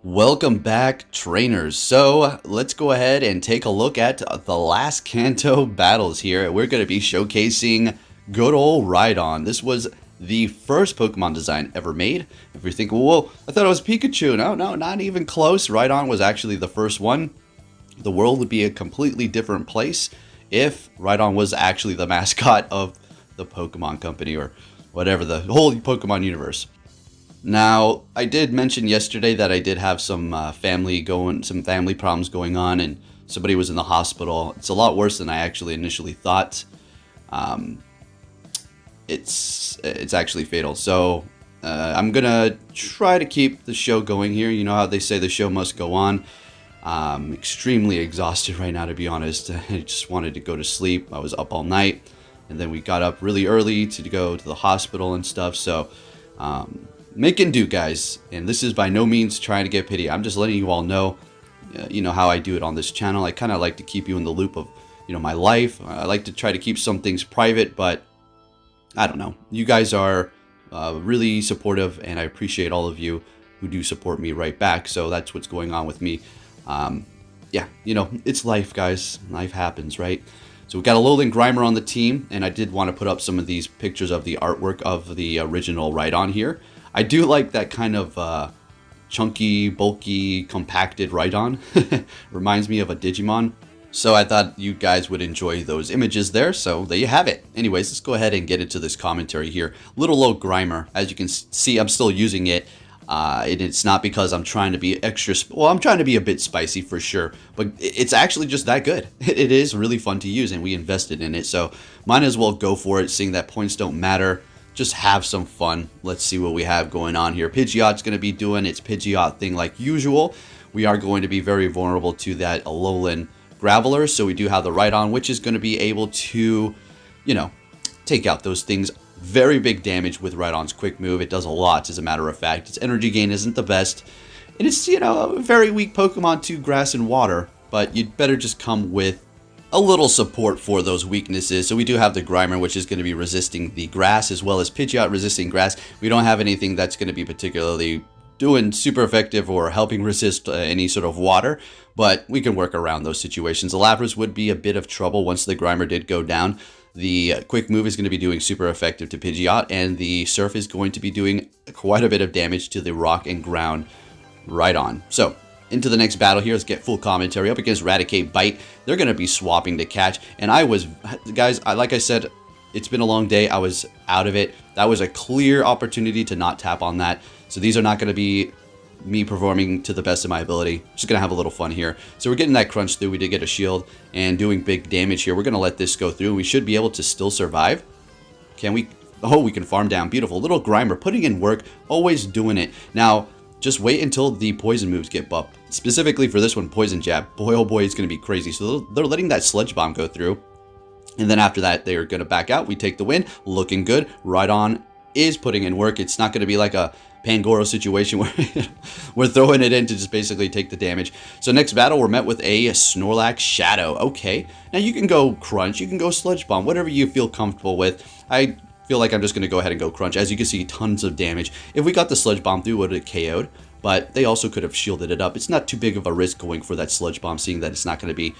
Welcome back, trainers. So let's go ahead and take a look at the last Kanto battles here. We're going to be showcasing good old Rhydon. This was the first Pokemon design ever made. If you're thinking, whoa, I thought it was Pikachu. No, not even close. Rhydon was actually the first one. The world would be a completely different place if Rhydon was actually the mascot of the Pokemon Company or whatever, the whole Pokemon universe. Now, I did mention yesterday that I did have some family problems going on, and somebody was in the hospital. It's a lot worse than I actually initially thought. It's actually fatal. So I'm gonna try to keep the show going here. You know how they say the show must go on. I'm extremely exhausted right now, to be honest. I just wanted to go to sleep. I was up all night, and then we got up really early to go to the hospital and stuff. So. Making do, guys, and this is by no means trying to get pity. I'm just letting you all know, how I do it on this channel. I kind of like to keep you in the loop of, my life. I like to try to keep some things private, but I don't know. You guys are really supportive, and I appreciate all of you who do support me right back. So that's what's going on with me. Yeah, it's life, guys. Life happens, right? So we got a Alolan Grimer on the team, and I did want to put up some of these pictures of the artwork of the original Rhydon here. I do like that kind of chunky, bulky, compacted Rhydon. Reminds me of a Digimon. So I thought you guys would enjoy those images there. So there you have it. Anyways, let's go ahead and get into this commentary here. Little old Grimer. As you can see, I'm still using it. And it's not because I'm trying to be extra... Well, I'm trying to be a bit spicy for sure. But it's actually just that good. It is really fun to use, and we invested in it. So might as well go for it, seeing that points don't matter. Just have some fun. Let's see what we have going on here. Pidgeot's going to be doing its Pidgeot thing like usual. We are going to be very vulnerable to that Alolan Graveler. So we do have the Rhydon, which is going to be able to, take out those things. Very big damage with Rhydon's quick move. It does a lot, as a matter of fact. Its energy gain isn't the best. And it's, a very weak Pokemon to grass and water. But you'd better just come with a little support for those weaknesses. So we do have the Grimer, which is going to be resisting the grass, as well as Pidgeot resisting grass. We don't have anything that's going to be particularly doing super effective or helping resist any sort of water, but we can work around those situations. The Lapras would be a bit of trouble once the Grimer did go down. The quick move is going to be doing super effective to Pidgeot, and the Surf is going to be doing quite a bit of damage to the rock and ground Rhydon. So into the next battle here. Let's get full commentary. Up against Raticate Bite. They're going to be swapping to catch. And guys, like I said, it's been a long day. I was out of it. That was a clear opportunity to not tap on that. So these are not going to be me performing to the best of my ability. Just going to have a little fun here. So we're getting that crunch through. We did get a shield and doing big damage here. We're going to let this go through. We should be able to still survive. Can we? Oh, we can farm down. Beautiful. Little Grimer putting in work. Always doing it. Now, just wait until the poison moves get buffed. Specifically for this one, Poison Jab. Boy, oh boy, it's going to be crazy. So they're letting that Sludge Bomb go through. And then after that, they're going to back out. We take the win. Looking good. Rhydon is putting in work. It's not going to be like a Pangoro situation where we're throwing it in to just basically take the damage. So next battle, we're met with a Snorlax Shadow. Okay. Now you can go Crunch. You can go Sludge Bomb. Whatever you feel comfortable with. I feel like I'm just going to go ahead and go Crunch. As you can see, tons of damage. If we got the Sludge Bomb through, it would have KO'd. But they also could have shielded it up. It's not too big of a risk going for that Sludge Bomb, seeing that it's not going to be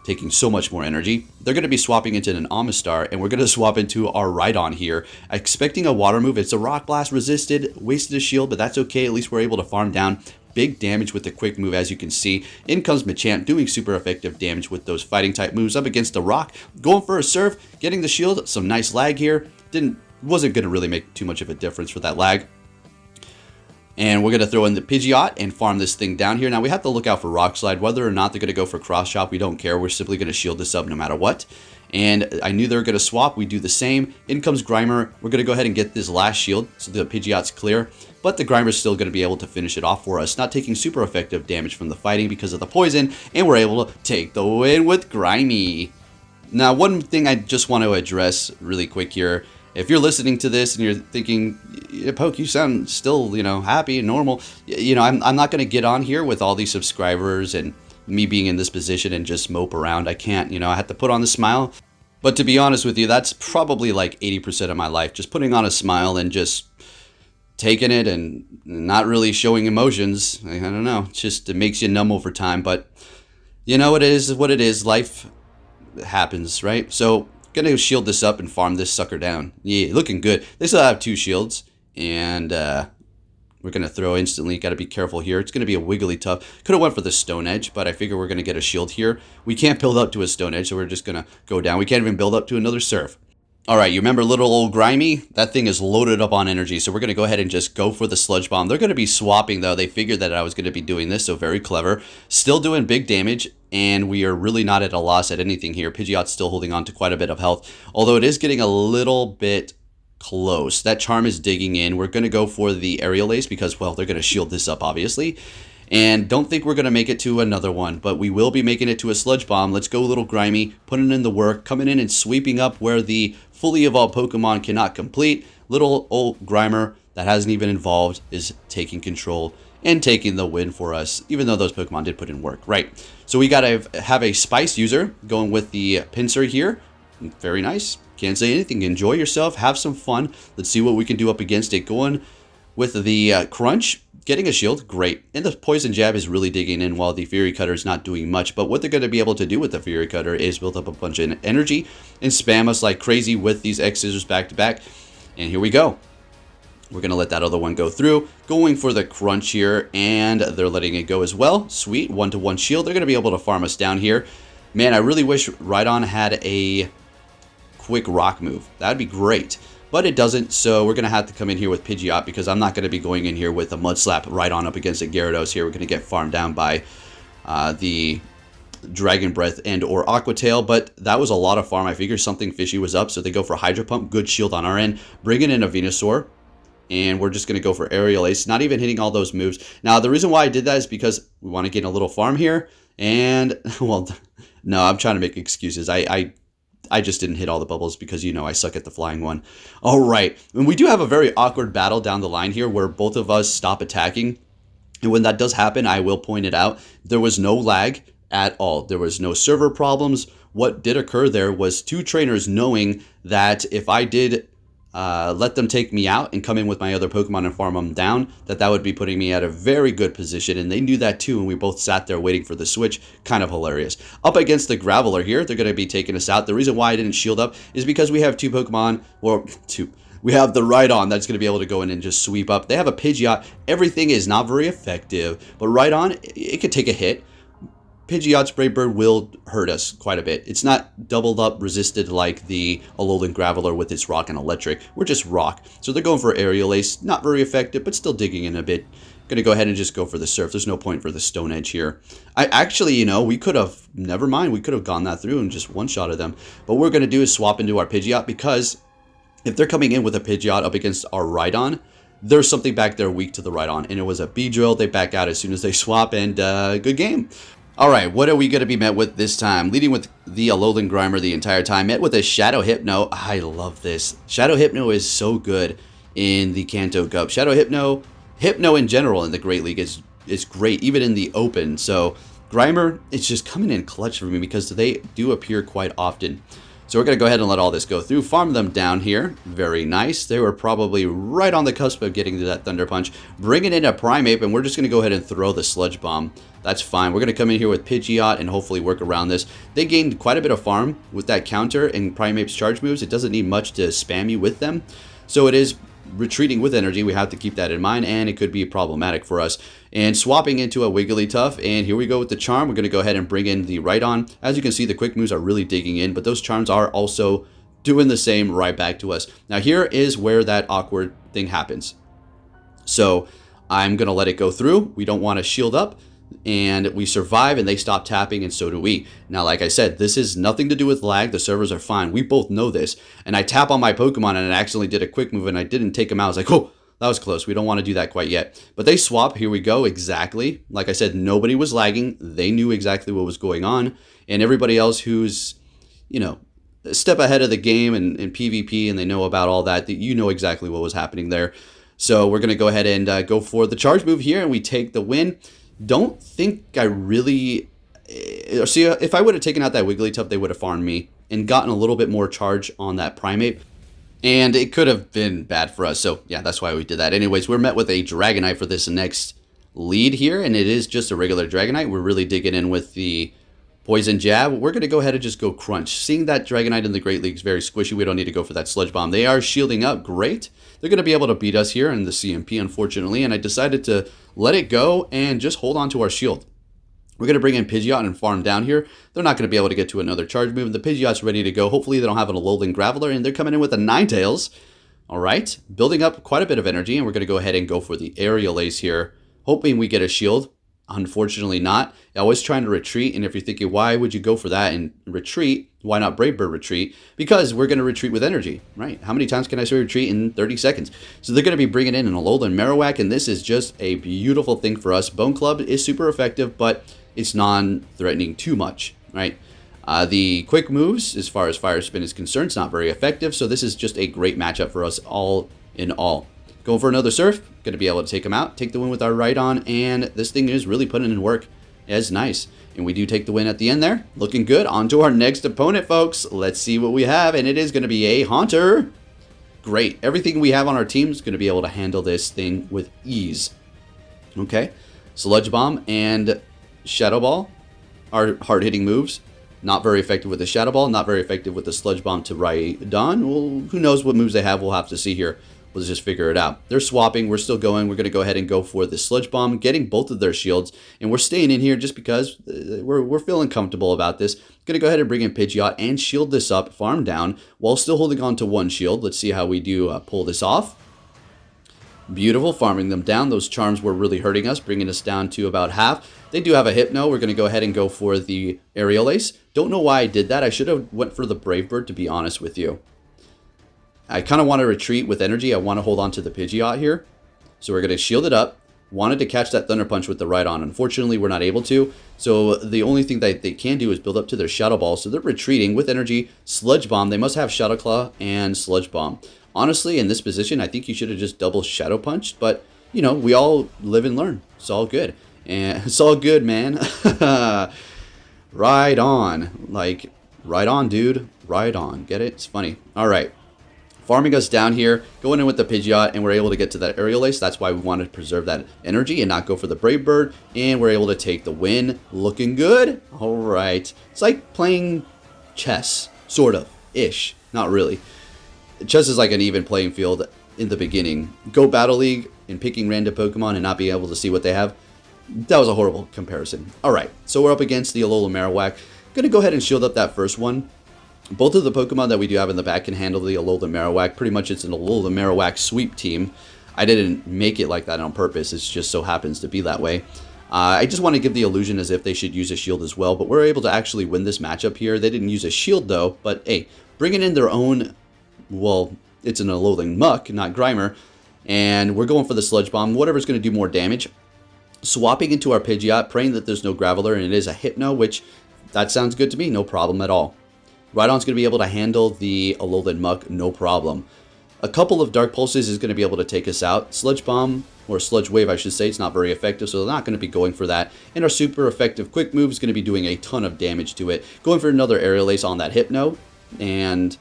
taking so much more energy. They're going to be swapping into an Amistar, and we're going to swap into our Rhydon here. Expecting a Water move. It's a Rock Blast resisted, wasted a shield, but that's okay. At least we're able to farm down. Big damage with the quick move, as you can see. In comes Machamp, doing super effective damage with those fighting type moves up against the Rock. Going for a Surf, getting the shield. Some nice lag here. Wasn't going to really make too much of a difference for that lag. And we're going to throw in the Pidgeot and farm this thing down here. Now, we have to look out for Rock Slide. Whether or not they're going to go for Cross Chop, we don't care. We're simply going to shield this up no matter what. And I knew they were going to swap. We do the same. In comes Grimer. We're going to go ahead and get this last shield so the Pidgeot's clear. But the Grimer's still going to be able to finish it off for us. Not taking super effective damage from the fighting because of the poison. And we're able to take the win with Grimy. Now, one thing I just want to address really quick here. If you're listening to this and you're thinking, Poke, you sound still, happy and normal. I'm not going to get on here with all these subscribers and me being in this position and just mope around. I can't, I have to put on the smile. But to be honest with you, that's probably like 80% of my life. Just putting on a smile and just taking it and not really showing emotions. I don't know. It makes you numb over time. But you know, it is what it is. Life happens, right? So gonna shield this up and farm this sucker down. Yeah, looking good. They still have 2 shields, and we're gonna throw instantly. Got to be careful here. It's gonna be a Wigglytuff. Could have went for the Stone Edge, but I figure we're gonna get a shield here. We can't build up to a Stone Edge, so we're just gonna go down. We can't even build up to another Surf. All right, you remember little old Grimy? That thing is loaded up on energy, so we're going to go ahead and just go for the Sludge Bomb. They're going to be swapping, though. They figured that I was going to be doing this, so very clever. Still doing big damage, and we are really not at a loss at anything here. Pidgeot's still holding on to quite a bit of health, although it is getting a little bit close. That Charm is digging in. We're going to go for the Aerial Ace because, well, they're going to shield this up, obviously. And don't think we're going to make it to another one, but we will be making it to a Sludge Bomb. Let's go, little Grimy, putting in the work, coming in and sweeping up where the fully evolved Pokemon cannot complete. Little old Grimer that hasn't even evolved is taking control and taking the win for us, even though those Pokemon did put in work. Right, so we got to have a Spice user going with the Pinsir here. Very nice. Can't say anything. Enjoy yourself. Have some fun. Let's see what we can do up against it. Going with the Crunch. Getting a shield, great. And the Poison Jab is really digging in while the Fury Cutter is not doing much. But what they're going to be able to do with the Fury Cutter is build up a bunch of energy and spam us like crazy with these X Scissors back to back. And here we go. We're going to let that other one go through. Going for the Crunch here, and they're letting it go as well. Sweet, 1-to-1 shield. They're going to be able to farm us down here. Man, I really wish Rhydon had a quick rock move. That'd be great. But it doesn't, so we're going to have to come in here with Pidgeot because I'm not going to be going in here with a Mud Slap right on up against a Gyarados here. We're going to get farmed down by the Dragon Breath and or Aqua Tail, but that was a lot of farm. I figured something fishy was up, so they go for Hydro Pump. Good shield on our end. Bringing in a Venusaur, and we're just going to go for Aerial Ace. Not even hitting all those moves. Now, the reason why I did that is because we want to gain a little farm here, and, well, no, I'm trying to make excuses. I just didn't hit all the bubbles because, you know, I suck at the flying one. All right. And we do have a very awkward battle down the line here where both of us stop attacking. And when that does happen, I will point it out. There was no lag at all. There was no server problems. What did occur there was 2 trainers knowing that if I did let them take me out and come in with my other Pokemon and farm them down, that would be putting me at a very good position. And they knew that too, and we both sat there waiting for the switch. Kind of hilarious. Up against the Graveler here, they're going to be taking us out. The reason why I didn't shield up is because we have 2 Pokemon, or 2. We have the Rhydon that's going to be able to go in and just sweep up. They have a Pidgeot. Everything is not very effective, but Rhydon, it could take a hit. Pidgeot's Brave Bird will hurt us quite a bit. It's not doubled up resisted like the Alolan Graveler with its Rock and Electric. We're just Rock. So they're going for Aerial Ace. Not very effective, but still digging in a bit. Going to go ahead and just go for the Surf. There's no point for the Stone Edge here. I actually, you know, we could have, never mind, we could have gone that through and just one-shotted them. But what we're going to do is swap into our Pidgeot, because if they're coming in with a Pidgeot up against our Rhydon, there's something back there weak to the Rhydon. And it was a Beedrill. They back out as soon as they swap, and good game. All right, what are we going to be met with this time? Leading with the Alolan Grimer the entire time. Met with a Shadow Hypno. I love this. Shadow Hypno is so good in the Kanto Cup. Shadow Hypno in general in the Great League is great, even in the Open. So Grimer, it's just coming in clutch for me because they do appear quite often. So we're going to go ahead and let all this go through. Farm them down here. Very nice. They were probably right on the cusp of getting to that Thunder Punch. Bringing in a Primeape, and we're just going to go ahead and throw the Sludge Bomb. That's fine. We're going to come in here with Pidgeot and hopefully work around this. They gained quite a bit of farm with that counter and Primeape's charge moves. It doesn't need much to spam you with them. So it is retreating with energy. We have to keep that in mind, and it could be problematic for us. And swapping into a Wigglytuff, and here we go with the Charm. We're going to go ahead and bring in the Rhydon. As you can see, the quick moves are really digging in, but those Charms are also doing the same right back to us. Now here is where that awkward thing happens. So I'm going to let it go through. We don't want to shield up, and we survive, and they stop tapping, and so do we. Now, like I said, this is nothing to do with lag. The servers are fine. We both know this. And I tap on my Pokemon, and I accidentally did a quick move, and I didn't take him out. I was like, oh, that was close. We don't want to do that quite yet. But they swap. Here we go. Exactly. Like I said, nobody was lagging. They knew exactly what was going on. And everybody else who's, you know, a step ahead of the game and PvP, and they know about all that, you know exactly what was happening there. So we're going to go ahead and go for the charge move here, and we take the win. Don't think I really... See, if I would have taken out that Wigglytuff, they would have farmed me and gotten a little bit more charge on that Primeape. And it could have been bad for us. So yeah, that's why we did that. Anyways, we're met with a Dragonite for this next lead here. And it is just a regular Dragonite. We're really digging in with the Poison Jab. We're going to go ahead and just go Crunch. Seeing that Dragonite in the Great League is very squishy. We don't need to go for that Sludge Bomb. They are shielding up. Great. They're going to be able to beat us here in the CMP, unfortunately. And I decided to let it go and just hold on to our shield. We're going to bring in Pidgeot and farm down here. They're not going to be able to get to another charge move. The Pidgeot's ready to go. Hopefully they don't have an Alolan Graveler, and they're coming in with a Ninetales. All right, building up quite a bit of energy, and we're going to go ahead and go for the Aerial Ace here, hoping we get a shield. Unfortunately not. I was trying to retreat, and if you're thinking, why would you go for that and retreat? Why not Brave Bird retreat? Because we're going to retreat with energy, right? How many times can I say retreat in 30 seconds? So they're going to be bringing in an Alolan Marowak, and this is just a beautiful thing for us. Bone Club is super effective, but it's non-threatening too much, right? The quick moves, as far as Fire Spin is concerned, it's not very effective, so this is just a great matchup for us all in all. Going for another Surf, going to be able to take him out, take the win with our Rhydon, and this thing is really putting in work. It's nice. And we do take the win at the end there. Looking good. On to our next opponent, folks. Let's see what we have, and it is going to be a Haunter. Great. Everything we have on our team is going to be able to handle this thing with ease. Okay. Sludge Bomb and Shadow Ball are hard-hitting moves. Not very effective with the Shadow Ball, not very effective with the Sludge Bomb to Rhydon. Well, who knows what moves they have? We'll have to see here. Let's just figure it out. They're swapping. We're still going. We're going to go ahead and go for the Sludge Bomb, getting both of their shields. And we're staying in here just because we're feeling comfortable about this. Going to go ahead and bring in Pidgeot and shield this up, farm down, while still holding on to one shield. Let's see how we do pull this off. Beautiful, farming them down. Those charms were really hurting us, bringing us down to about half. They do have a Hypno. We're going to go ahead and go for the Aerial Ace. Don't know why I did that. I should have went for the Brave Bird, to be honest with you. I kind of want to retreat with energy. I want to hold on to the Pidgeot here. So we're going to shield it up. Wanted to catch that Thunder Punch with the Rhydon. Unfortunately, we're not able to. So the only thing that they can do is build up to their Shadow Ball. So they're retreating with energy. Sludge Bomb. They must have Shadow Claw and Sludge Bomb. Honestly, in this position, I think you should have just double Shadow Punched. But, you know, we all live and learn. It's all good. And it's all good, man. Ride on. Like, ride on, dude. Ride on. Get it? It's funny. All right. Farming us down here, going in with the Pidgeot, and we're able to get to that Aerial Ace. That's why we wanted to preserve that energy and not go for the Brave Bird. And we're able to take the win. Looking good. All right. It's like playing chess, sort of, ish. Not really. Chess is like an even playing field in the beginning. Go Battle League and picking random Pokemon and not being able to see what they have. That was a horrible comparison. All right. So we're up against the Alolan Marowak. Going to go ahead and shield up that first one. Both of the Pokemon that we do have in the back can handle the Alolan Marowak. Pretty much it's an Alolan Marowak sweep team. I didn't make it like that on purpose. It just so happens to be that way. I just want to give the illusion as if they should use a shield as well. But we're able to actually win this matchup here. They didn't use a shield though. But hey, bringing in their own, well, it's an Alolan Muck, not Grimer. And we're going for the Sludge Bomb. Whatever's going to do more damage. Swapping into our Pidgeot, praying that there's no Graveler. And it is a Hypno, which that sounds good to me. No problem at all. Rhydon's going to be able to handle the Alolan Muck, no problem. A couple of Dark Pulses is going to be able to take us out. Sludge Bomb, or Sludge Wave I should say, it's not very effective, so they're not going to be going for that. And our super effective Quick Move is going to be doing a ton of damage to it. Going for another Aerial Ace on that Hypno, and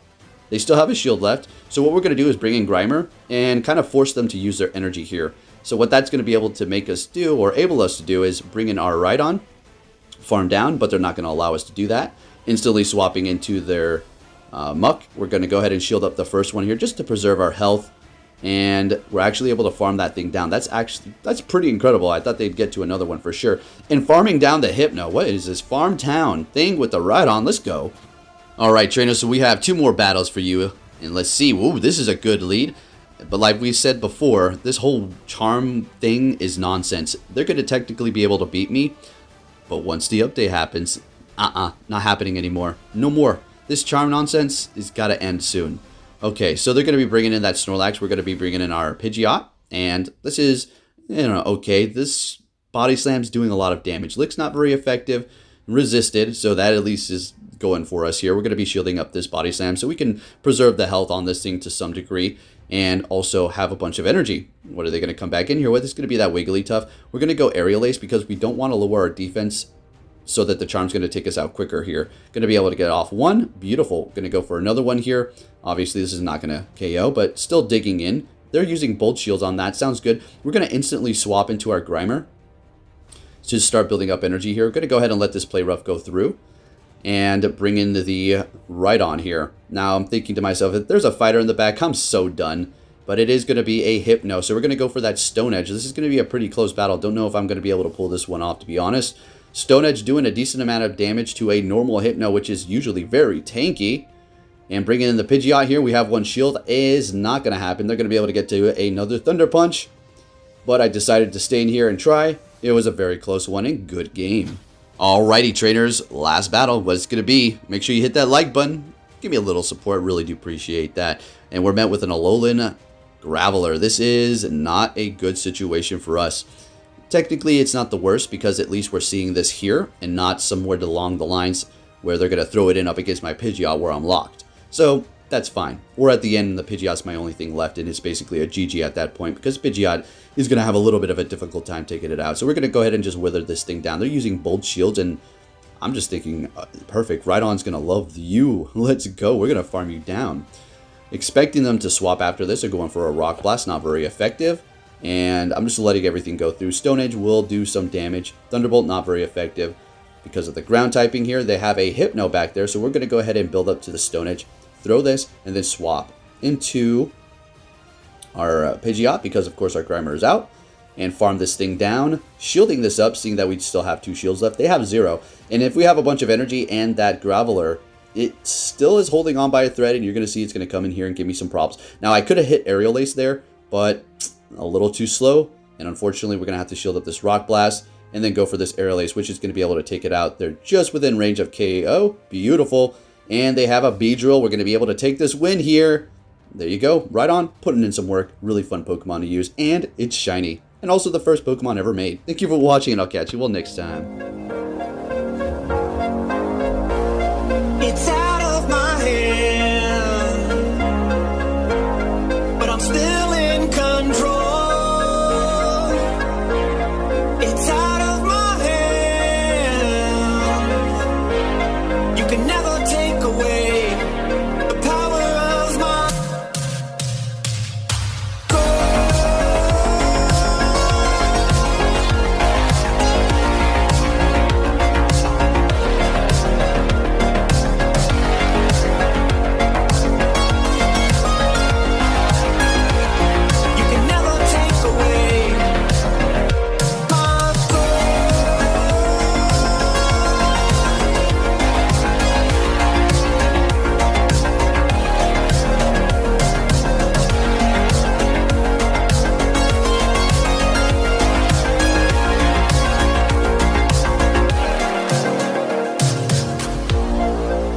they still have a shield left. So what we're going to do is bring in Grimer and kind of force them to use their energy here. So what that's going to be able to make us do, or able us to do, is bring in our Rhydon, farm down, but they're not going to allow us to do that. Instantly swapping into their Muck. We're going to go ahead and shield up the first one here just to preserve our health. And we're actually able to farm that thing down. That's pretty incredible. I thought they'd get to another one for sure. And farming down the Hypno. What is this Farm Town thing with the Rhydon? Let's go. All right, trainers. So we have two more battles for you. And let's see. Ooh, this is a good lead. But like we said before, this whole charm thing is nonsense. They're going to technically be able to beat me. But once the update happens, not happening anymore. No more. This charm nonsense has got to end soon. Okay, so they're going to be bringing in that Snorlax. We're going to be bringing in our Pidgeot. And this is, you know, okay. This Body Slam's doing a lot of damage. Lick's not very effective. Resisted, so that at least is going for us here. We're going to be shielding up this Body Slam so we can preserve the health on this thing to some degree. And also have a bunch of energy. What are they going to come back in here with? It's going to be that Wigglytuff. We're going to go Aerial Ace because we don't want to lower our defense so that the charm's going to take us out quicker here. Going to be able to get off one. Beautiful. Going to go for another one here. Obviously, this is not going to KO, but still digging in. They're using bolt shields on that. Sounds good. We're going to instantly swap into our Grimer to start building up energy here. We're going to go ahead and let this play rough go through and bring in the Rhydon here. Now, I'm thinking to myself, if there's a fighter in the back, I'm so done. But it is going to be a Hypno, so we're going to go for that Stone Edge. This is going to be a pretty close battle. Don't know if I'm going to be able to pull this one off, to be honest. Stone Edge doing a decent amount of damage to a normal Hypno, which is usually very tanky. And bringing in the Pidgeot here, we have one shield. Is not going to happen. They're going to be able to get to another Thunder Punch. But I decided to stay in here and try. It was a very close one and good game. Alrighty, trainers. Last battle. What's going to be? Make sure you hit that like button. Give me a little support. Really do appreciate that. And we're met with an Alolan Graveler. This is not a good situation for us. Technically, it's not the worst because at least we're seeing this here and not somewhere along the lines where they're going to throw it in up against my Pidgeot where I'm locked. So that's fine. Or at the end, the Pidgeot's my only thing left, and it's basically a GG at that point because Pidgeot is going to have a little bit of a difficult time taking it out. So we're going to go ahead and just wither this thing down. They're using bolt shields, and I'm just thinking, perfect. Rhydon's going to love you. Let's go. We're going to farm you down. Expecting them to swap after this. They're going for a Rock Blast. Not very effective. And I'm just letting everything go through. Stone Edge will do some damage. Thunderbolt, not very effective. Because of the ground typing here, they have a Hypno back there. So we're going to go ahead and build up to the Stone Edge. Throw this, and then swap into our Pidgeot. Because, of course, our Grimer is out. And farm this thing down. Shielding this up, seeing that we still have 2 shields left. They have 0. And if we have a bunch of energy and that Graveler, it still is holding on by a thread, and you're going to see it's going to come in here and give me some problems. Now, I could have hit Aerial Ace there, but a little too slow. And unfortunately, we're going to have to shield up this Rock Blast and then go for this Aerial Ace, which is going to be able to take it out. They're just within range of KO. Beautiful. And they have a Beedrill. We're going to be able to take this win here. There you go. Right on. Putting in some work. Really fun Pokemon to use. And it's shiny. And also the first Pokemon ever made. Thank you for watching, and I'll catch you all next time. It's out of my hand, but I'm still in control. It's out of my hand. You can never take away the power of my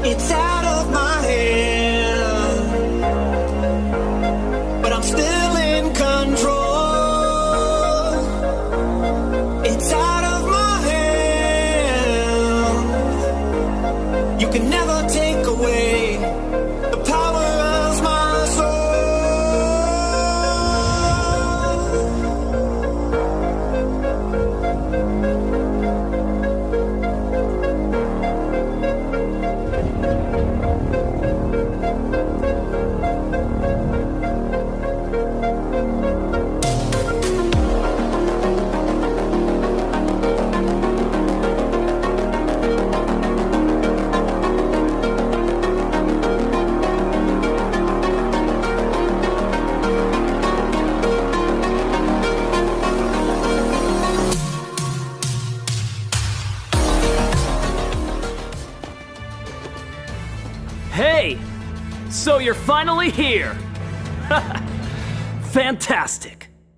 It's out of my hand, but I'm still in control. It's out of my hand. You can never take away the power of my soul. Hey! So you're finally here! Fantastic!